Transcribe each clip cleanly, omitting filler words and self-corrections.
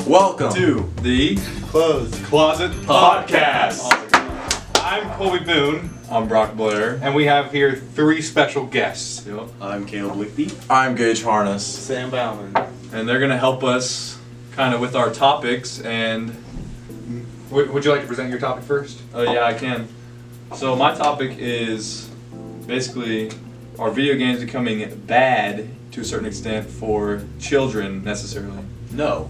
Welcome to the Closed Closet Podcast. I'm Colby Boone. I'm Brock Blair. And we have here three special guests. Yep. I'm Caleb Lickby. I'm Gage Harness. Sam Bauman. And they're going to help us kind of with our topics and... Would you like to present your topic first? Oh yeah, I can. So my topic is basically, are video games becoming bad to a certain extent for children necessarily? No.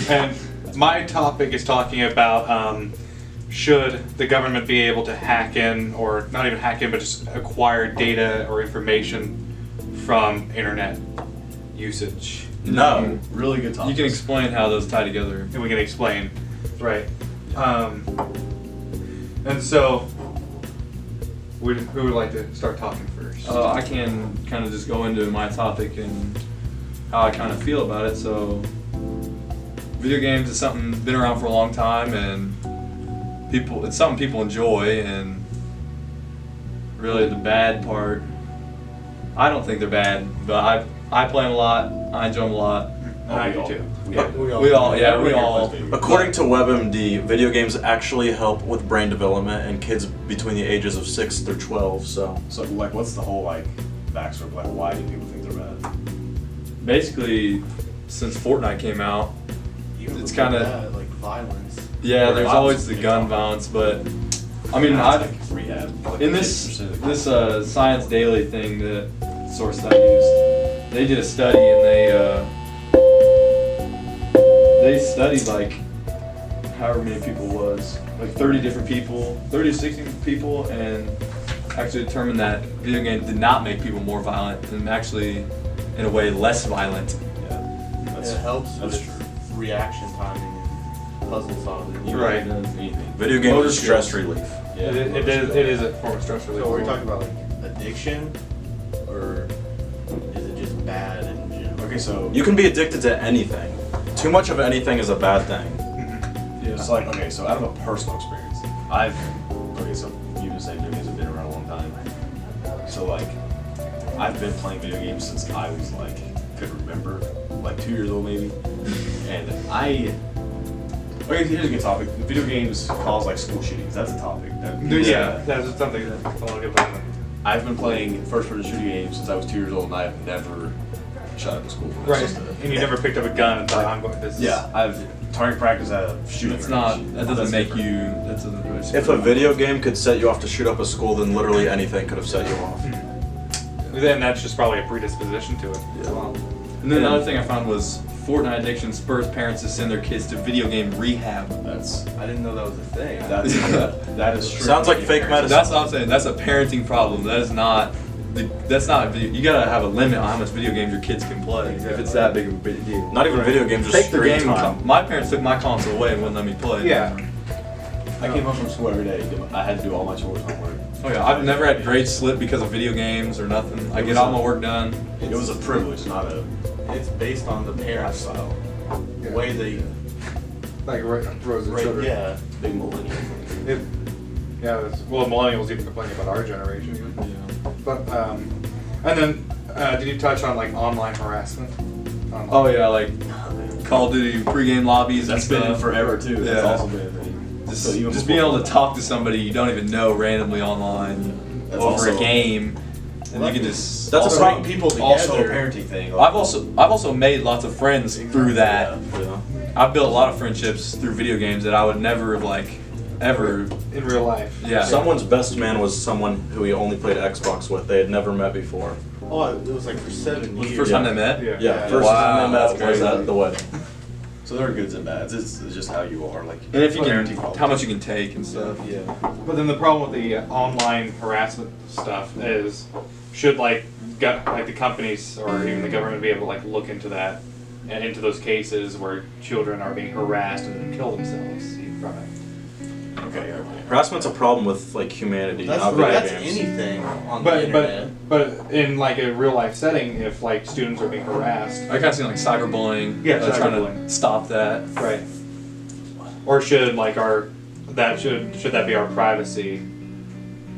And my topic is talking about should the government be able to hack in, or not even hack in, but just acquire data or information from internet usage. No. Really good topic. You can explain how those tie together. And we can explain. Right. And so, who would like to start talking first? I can kind of just go into my topic and how I kind of feel about it. So, video games is something been around for a long time, and it's something people enjoy. And really, the bad part, I don't think they're bad, but I play them a lot. I enjoy them a lot. I do too. We all. According to WebMD, video games actually help with brain development in kids between the ages of 6 through 12. So like, what's the whole backstory of why do people think they're bad? Basically, since Fortnite came out, it's kind of violence. Yeah, there's always the gun violence, but I mean, rehab. In this Science Daily thing, the source that I used, they did a study and they studied however many people was, 30 different people, 30 to 60 people, and actually determined that video games did not make people more violent, and actually, in a way, less violent. Yeah, it helps that's with reaction timing and puzzle solving. Right. video games is stress relief. Yeah, It is a form of stress relief. So are we talking about addiction, or is it just bad in general? Okay, so You can be addicted to anything. Too much of anything is a bad thing. Yeah. so out of a personal experience, so you just say video games have been around a long time. So I've been playing video games since I was could remember, 2 years old maybe, and here's a good topic. Video games cause school shootings. That's a topic. That's something that I want to get on. I've been playing first-person shooting games since I was 2 years old, and I've never shot up a school. Right. And you never picked up a gun and thought, I'm going to this. Yeah, I've target practice at a shooting range. That doesn't make you. That doesn't really. If a video game could set you off to shoot up a school, then literally anything could have set you off. Then that's just probably a predisposition to it. Yeah. Wow. And then another thing I found was Fortnite addiction spurs parents to send their kids to video game rehab. I didn't know that was a thing. That is true. Sounds like fake medicine. That's what I'm saying. That's a parenting problem. That is not. You gotta have a limit on how much video games your kids can play. Exactly. If it's that big of a big deal. Not even video games, just Take the screen game. time. My parents took my console away and wouldn't let me play. Yeah. I came home from school every day. I had to do all my chores homework. Oh yeah. I've never had grades slip because of video games or nothing. I get all my work done. It was a privilege, not a. It's based on the parents' style. The way they Rose and sugar. yeah. Big millennial. Millennials even complaining about our generation. Even. Yeah. But and then did you touch on online harassment? Oh yeah, Call of Duty pregame lobbies. That's and been in stuff. forever too. That's Yeah. also been a thing. Just being able to talk to somebody you don't even know randomly online That's over also a game, and you can just. That's also, a problem. people together. Also a parenting thing. I've also made lots of friends through that. Yeah. I've built a lot of friendships through video games that I would never have ever. In real life. Yeah. Someone's best man was someone who he only played Xbox with. They had never met before. Oh, it was for 7 Was the years. first time they met? Yeah. Yeah, first Wow, time they met that's was crazy. at the wedding. So there are goods and bads. It's just how you are. And if you parenting can, problem. how much you can take and stuff. Yeah. But then the problem with the online harassment stuff is, should the companies or even the government be able to look into that and into those cases where children are being harassed and kill themselves from it? Okay. Harassment's a problem with humanity, That's, not video that's games. anything on the But internet. in a real life setting, if students are being harassed, I kind of seen cyberbullying. Yeah, trying cyberbullying. to stop that. right? Or should should that be our privacy?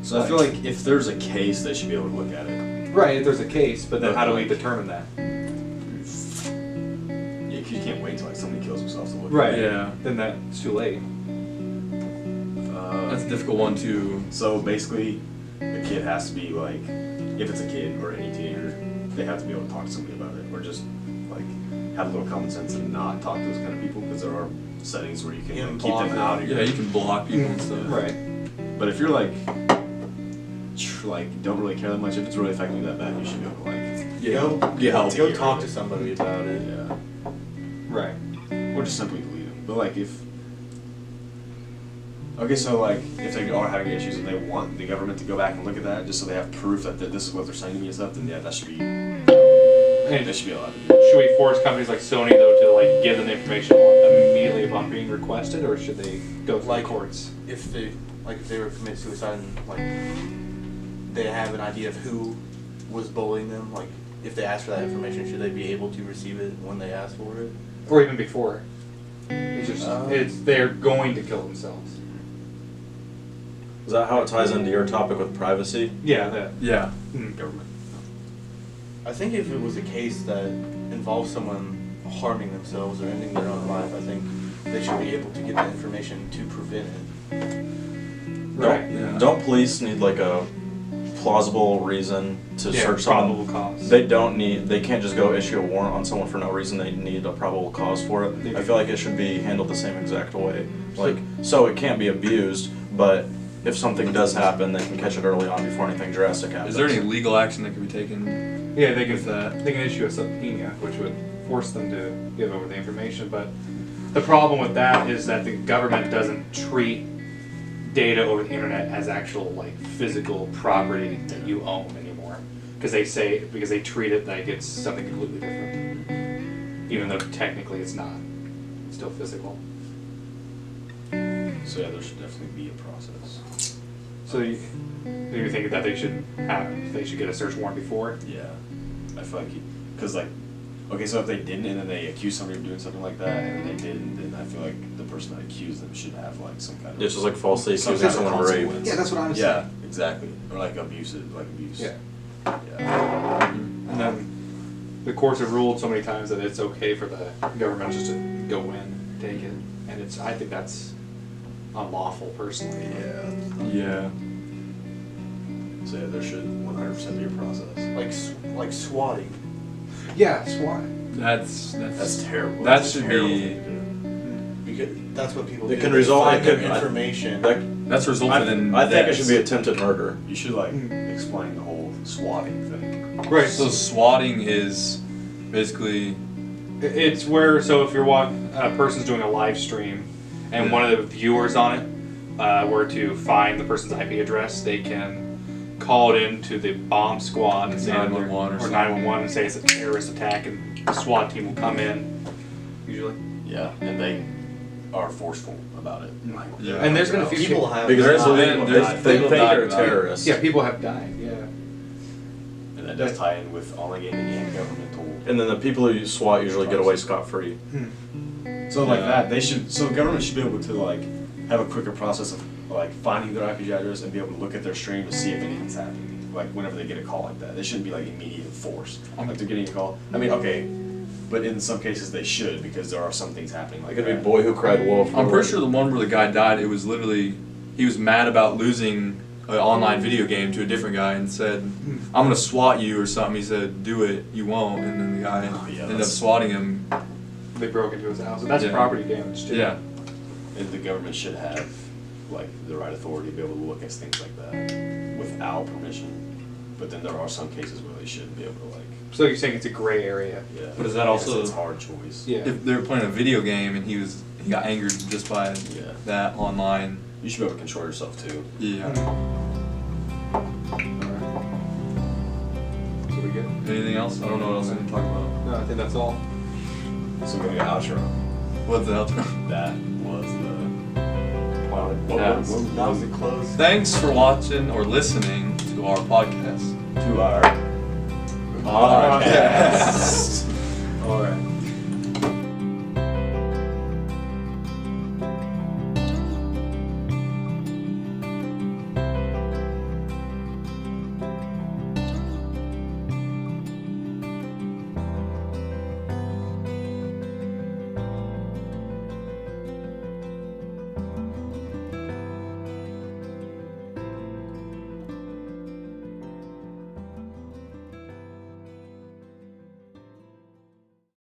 So I feel like if there's a case, they should be able to look at it. Right, if there's a case, but then But how do we like- determine that? You can't wait till somebody kills themselves off to look. Right. Yeah. Then that's too late. That's a difficult one to. So basically, the kid has to be like, if it's a kid or any teenager, they have to be able to talk to somebody about it, or just like have a little common sense and not talk to those kind of people, because there are settings where you can like, keep them out of your. Yeah, you can block people and stuff. Right. But if you're like don't really care that much, if it's really affecting you that bad, you should be able to like get help. Go talk to somebody about it. Yeah. Right. Or just simply delete them. But like if okay, so like if they are having issues and they want the government to go back and look at that just so they have proof that this is what they're saying to me and stuff, then yeah, that should be they should be allowed to do it. Should we force companies like Sony though to like give them the information immediately upon being requested, or should they go through the courts? If they were commit suicide and like they have an idea of who was bullying them, like if they ask for that information, should they be able to receive it when they ask for it? Or even before? It's just they're going to kill themselves. Is that how it ties into your topic with privacy? Yeah. That. Yeah. Government. I think if it was a case that involves someone harming themselves or ending their own life, I think they should be able to get that information to prevent it. Right. Yeah. Don't police need like a plausible reason to search probable someone? cause. They can't just go issue a warrant on someone for no reason. They need a probable cause for it. I feel like it should be handled the same exact way. Like, so it can't be abused, but if something does happen, they can catch it early on before anything drastic happens. Is there any legal action that can be taken? Yeah, they can issue a subpoena, which would force them to give over the information. But the problem with that is that the government doesn't treat data over the internet as actual like physical property that you own anymore, because they treat it like it's something completely different, even though technically it's not. It's still physical. So yeah, there should definitely be a process. So do you think that they should get a search warrant before? Yeah, I feel like because like okay, so if they didn't and then they accuse somebody of doing something like that and then they didn't, then I feel like the person that accused them should have like some kind of It's just like falsely some accusing kind of someone of rape. consequence. Yeah, that's what I'm saying. Yeah, exactly. Or like abuse. Yeah. Yeah. And then the courts have ruled so many times that it's okay for the government just to go in and take it, and I think that's unlawful personally. Yeah. So yeah, there should 100% be a process. Like swatting. Yeah, SWAT. That's terrible. That That's a should terrible be- thing to do. Because that's what people It do. can They result- find it their could- information. That's resulted in. I think it should be deaths. attempted murder. You should like explain the whole swatting thing. Right. So swatting is basically. It's where, so if a person's doing a live stream and one of the viewers on it were to find the person's IP address, they can call it in to the bomb squad and say 911 or something. 911 and say it's a terrorist attack, and the SWAT team will come in, usually. Yeah, and they are forceful about it. Like, Yeah. And there's been a few People have Because There's they been- there's they people think died they're a about it. terrorist. Yeah, people have died, yeah. and that does tie in with online gaming and governmental. And then the people who use SWAT usually get away scot-free. So like Yeah. that, they should. So government should be able to like have a quicker process of like finding their IP address and be able to look at their stream to see if anything's happening. Like whenever they get a call like that, they shouldn't be like immediate force. Like they're getting a call. I mean, okay, but in some cases they should because there are some things happening like It could be that. Boy Who Cried Wolf. I'm or- pretty sure the one where the guy died, it was literally he was mad about losing an online video game to a different guy and said, "I'm gonna SWAT you" or something. He said, "Do it, you won't," and then the guy Oh, yeah, ended up that's- swatting him. They broke into his house, and that's Yeah. property damage too. Yeah. And the government should have like the right authority to be able to look at things like that without permission. But then there are some cases where they shouldn't be able to like. So you're saying it's a gray area? Yeah. But is that I guess also- it's a hard choice? Yeah. If they were playing a video game and he got angered just by Yeah. that online. You should be able to control yourself too. Yeah. So we good? Anything else? I don't know what else I can talk about. No, I think that's all. So we're gonna go outro. What's the outro? That was the. Podcast. That was the close. Thanks for watching or listening to our podcast. To our Podcast. All right.